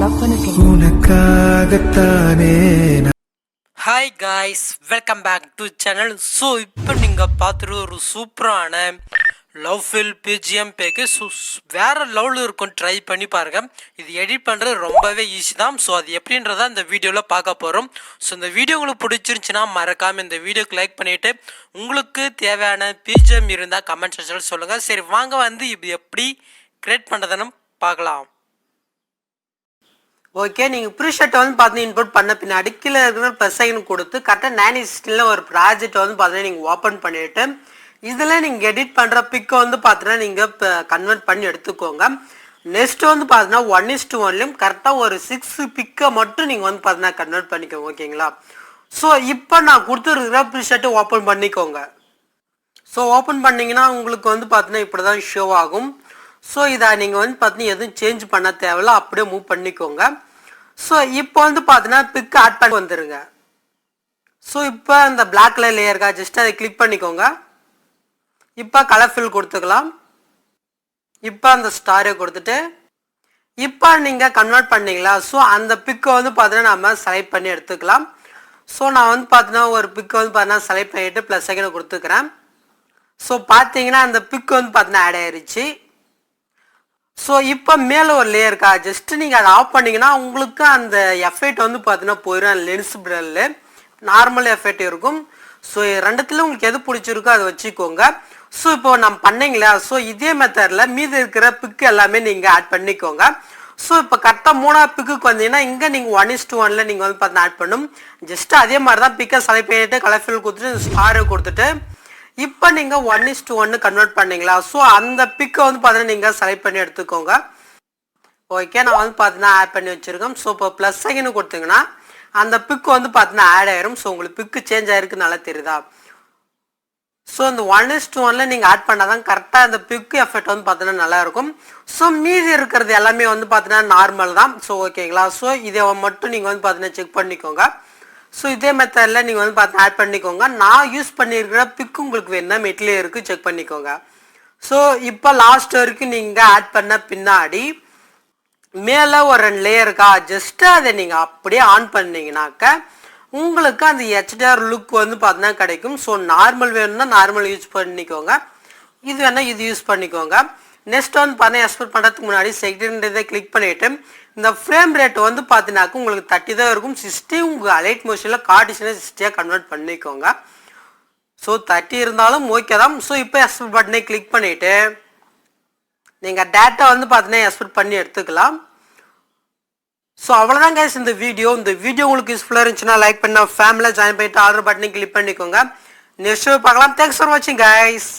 Love பண்ணிருக்கேன். Hi guys, welcome back to channel. So இப்போ நீங்கள் பார்த்துட்டு ஒரு சூப்பரான லவ் ஃபில் பிஜிஎம் பேக்கு வேறு லெவலில் இருக்கும். ட்ரை பண்ணி பாருங்கள். இது எடிட் பண்ணுறது ரொம்பவே ஈஸி தான். ஸோ அது எப்படின்றத இந்த வீடியோவில் பார்க்க போகிறோம். ஸோ இந்த வீடியோ உங்களுக்கு பிடிச்சிருந்துச்சின்னா மறக்காமல் இந்த வீடியோக்கு லைக் பண்ணிவிட்டு உங்களுக்கு தேவையான பிஜிஎம் இருந்தால் கமெண்ட் செக்ஷனில் சொல்லுங்கள். சரி வாங்க வந்து இது எப்படி க்ரியேட் பண்ணுறதுன்னு பார்க்கலாம். ஓகே, நீங்கள் ப்ரீஷர்ட்டை வந்து பார்த்தீங்கன்னா இன்புட் பண்ண பின்னாடி கீழே இருக்கிற ப்ளஸ் ஐக்கன் கொடுத்து கரெக்டாக நேனிஸ்டில் ஒரு ப்ராஜெக்ட் வந்து பார்த்தீங்கன்னா நீங்கள் ஓப்பன் பண்ணிவிட்டு இதில் நீங்கள் எடிட் பண்ணுற பிக்கை வந்து பார்த்தீங்கன்னா நீங்கள் இப்போ கன்வெர்ட் பண்ணி எடுத்துக்கோங்க. நெக்ஸ்ட்டு வந்து பார்த்தீங்கன்னா 1:1 கரெக்டாக ஒரு 6 பிக்கை மட்டும் நீங்கள் வந்து பார்த்தீங்கன்னா கன்வெர்ட் பண்ணிக்கோங்க. ஓகேங்களா? ஸோ இப்போ நான் கொடுத்துருக்கிற ப்ரீஷர்ட்டை ஓப்பன் பண்ணிக்கோங்க. ஸோ ஓப்பன் பண்ணிங்கன்னா உங்களுக்கு வந்து பார்த்தீங்கன்னா இப்படி தான் ஷோ ஆகும். ஸோ இதை நீங்கள் வந்து பார்த்தீங்கன்னா எதுவும் சேஞ்ச் பண்ண தேவையில்ல, அப்படியே மூவ் பண்ணிக்கோங்க. ஸோ இப்போ வந்து பார்த்தீங்கன்னா பிக் ஆட் பண்ணி வந்துடுங்க. ஸோ இப்போ இந்த பிளாக் கலர் லேயருக்கா ஜஸ்ட் அதை கிளிக் பண்ணிக்கோங்க. இப்போ கலர் ஃபில் கொடுத்துக்கலாம். இப்போ அந்த ஸ்டாரை கொடுத்துட்டு இப்போ நீங்கள் கன்வெர்ட் பண்ணிங்களா? ஸோ அந்த பிக்கை வந்து பார்த்தீங்கன்னா நம்ம செலக்ட் பண்ணி எடுத்துக்கலாம். ஸோ நான் வந்து பார்த்தீங்கன்னா ஒரு பிக்கை வந்து பார்த்தீங்கன்னா செலக்ட் பண்ணிவிட்டு ப்ளஸ் செகண்ட் கொடுத்துக்கிறேன். ஸோ பார்த்தீங்கன்னா அந்த பிக் வந்து பார்த்தீங்கன்னா ஆட் ஆயிடுச்சு. ஸோ இப்போ மேலே ஒரு லேயருக்கா ஜஸ்ட்டு நீங்கள் அதை ஆஃப் பண்ணிங்கன்னா உங்களுக்கு அந்த எஃபெக்ட் வந்து பார்த்தீங்கன்னா போயிடும். லென்ஸ் பிரில் நார்மல் எஃபெக்ட் இருக்கும். ஸோ ரெண்டுத்துல உங்களுக்கு எது பிடிச்சிருக்கோ அதை வச்சுக்கோங்க. ஸோ இப்போ நம்ம பண்ணிங்களா? ஸோ இதே மெத்தடில் மீதி இருக்கிற பிக்கு எல்லாமே நீங்கள் ஆட் பண்ணிக்கோங்க. ஸோ இப்போ கரெக்டாக 3ஆவது பிக்குக்கு வந்தீங்கன்னா இங்கே நீங்கள் 1:1 நீங்கள் வந்து பார்த்தீங்கன்னா ஆட் பண்ணும். ஜஸ்ட்டு அதே மாதிரி தான் பிக்கை செலக்ட் பண்ணிட்டு கலர் ஃபில் கொடுத்துட்டு ஸ்டாரை கொடுத்துட்டு இப்போ நீங்கள் 1:1 கன்வெர்ட் பண்ணிங்களா? ஸோ அந்த பிக்கை வந்து பார்த்தீங்கன்னா நீங்கள் செலக்ட் பண்ணி எடுத்துக்கோங்க. ஓகே, நான் வந்து பார்த்தீங்கன்னா ஆட் பண்ணி வச்சுருக்கேன். ஸோ இப்போ ப்ளஸ் செகண்ட் கொடுத்தீங்கன்னா அந்த பிக்கு வந்து பார்த்தீங்கன்னா ஆட் ஆயிரும். ஸோ உங்களுக்கு பிக்கு சேஞ்ச் ஆயிருக்கு நல்லா தெரியுதா? ஸோ இந்த 1:1 நீங்கள் ஆட் பண்ணால் தான் கரெக்டாக அந்த பிக்கு எஃபெக்ட் வந்து பார்த்தீங்கன்னா நல்லாயிருக்கும். ஸோ மீதி இருக்கிறது எல்லாமே வந்து பார்த்தீங்கன்னா நார்மல் தான். ஸோ ஓகேங்களா? ஸோ இதை மட்டும் நீங்கள் வந்து பார்த்தீங்கன்னா செக் பண்ணிக்கோங்க. ஸோ இதே மெத்தடில் நீங்கள் வந்து பார்த்து ஆட் பண்ணிக்கோங்க. நான் யூஸ் பண்ணியிருக்கிற பிக்கு உங்களுக்கு வேணுன்னா மெட்டிலே இருக்குது, செக் பண்ணிக்கோங்க. ஸோ இப்போ லாஸ்ட் வரைக்கும் நீங்கள் ஆட் பண்ண பின்னாடி மேலே ஒரு 2 லேயருக்கா ஜஸ்ட்டு அதை நீங்கள் அப்படியே ஆன் பண்ணிங்கனாக்க உங்களுக்கு அந்த HDR லுக் வந்து பார்த்தீங்கன்னா கிடைக்கும். ஸோ நார்மல் வேணும்னா நார்மல் யூஸ் பண்ணிக்கோங்க, இது வேணால் இது யூஸ் பண்ணிக்கோங்க. நெக்ஸ்ட் வந்து பார்த்தீங்கன்னா எக்ஸ்போர்ட் பண்ணுறதுக்கு முன்னாடி செகண்ட் இதை கிளிக் பண்ணிவிட்டு இந்த ஃப்ரேம் ரேட் வந்து பார்த்தீங்கன்னாக்க உங்களுக்கு 30 தான் இருக்கும். 60 உங்கள் அலைட் மோஷனில் கார்டிஷனை 60 கன்வெர்ட் பண்ணிக்கோங்க. ஸோ 30 இருந்தாலும் ஓகே தான். ஸோ இப்போ எக்ஸ்போர்ட் பட்டனை கிளிக் பண்ணிவிட்டு நீங்கள் டேட்டா வந்து பார்த்தீங்கன்னா எக்ஸ்போர்ட் பண்ணி எடுத்துக்கலாம். ஸோ அவ்வளோதான் கைஸ் இந்த வீடியோ உங்களுக்கு யூஸ்ஃபுல்லாக இருந்துச்சுன்னா லைக் பண்ண ஃபேமிலியில் ஜாயின் பண்ணிவிட்டு ஆர்டர் பட்டனை கிளிக் பண்ணிக்கோங்க. நெக்ஸ்ட் பார்க்கலாம். தேங்க்ஸ் ஃபார் வாட்சிங் கைஸ்.